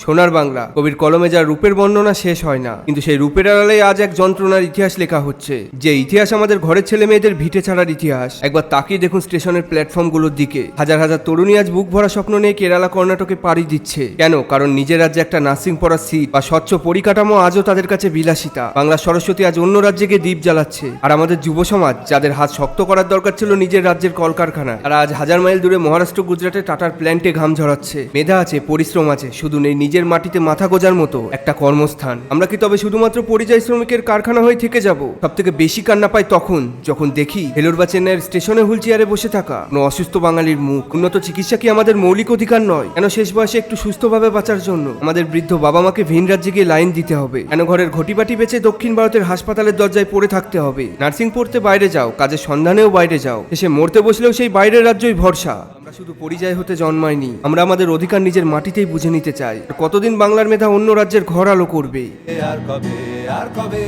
সোনার বাংলা কবির কলমে যার রূপের বর্ণনা শেষ হয় না, কিন্তু সেই রূপের আড়ালে আজ এক যন্ত্রণার ইতিহাস লেখা হচ্ছে। যে ইতিহাস আমাদের ঘরের ছেলে মেয়েদের ভিটে ছাড়ার ইতিহাস। একবার তাকিয়ে দেখুন স্টেশনের প্ল্যাটফর্মগুলোর দিকে। হাজার হাজার তরুণী আজ বুক ভরা স্বপ্ন নিয়ে কেরালা কর্ণাটকে পাড়ি দিচ্ছে। কেন? কারণ নিজের রাজ্যে একটা নার্সিং পড়ার সিট বা স্বচ্ছ পরিকাঠামো আজও তাদের কাছে বিলাসিতা। বাংলা সরস্বতী আজ অন্য রাজ্যে গিয়ে দ্বীপ জ্বালাচ্ছে। আর আমাদের যুব সমাজ, যাদের হাত শক্ত করার দরকার ছিল নিজের রাজ্যের কলকারখানায়, তারা আজ হাজার মাইল দূরে মহারাষ্ট্র গুজরাটে টাটার প্ল্যান্টে ঘাম ঝরাচ্ছে। মেধা আছে, পরিশ্রম আছে, শুধু নেই নিজের মাটিতে মাথা গোজার মতো একটা কর্মস্থান। আমরা কি তবে শুধুমাত্র পরিযায়ী শ্রমিকের কারখানা হয়ে থেকে যাব? সব থেকে বেশি কান্না পাই তখন যখন দেখি ভেলোর বা চেন্নাইয়ের স্টেশনে হুইল চেয়ারে বসে থাকা কোনো অসুস্থ বাঙালির মুখ। উন্নত চিকিৎসা কি আমাদের মৌলিক অধিকার নয়? কেন শেষ বয়সে একটু সুস্থভাবে বাঁচার জন্য আমাদের বৃদ্ধ বাবা মাকে ভিন রাজ্যে গিয়ে লাইন দিতে হবে? কেন ঘরের ঘটিবাটি বেচে দক্ষিণ ভারতের হাসপাতালের দরজায় পড়ে থাকতে হবে? নার্সিং পড়তে বাইরে যাও, কাজের সন্ধানেও বাইরে যাও, এসে মরতে বসলেও সেই বাইরের রাজ্যই ভরসা। আমরা শুধু পরিযায়ী হতে জন্মাইনি, আমরা আমাদের অধিকার নিজের মাটিতেই বুঝে নিতে চাই। কতদিন বাংলার মেধা অন্য রাজ্যের ঘর আলো করবে? আর কবে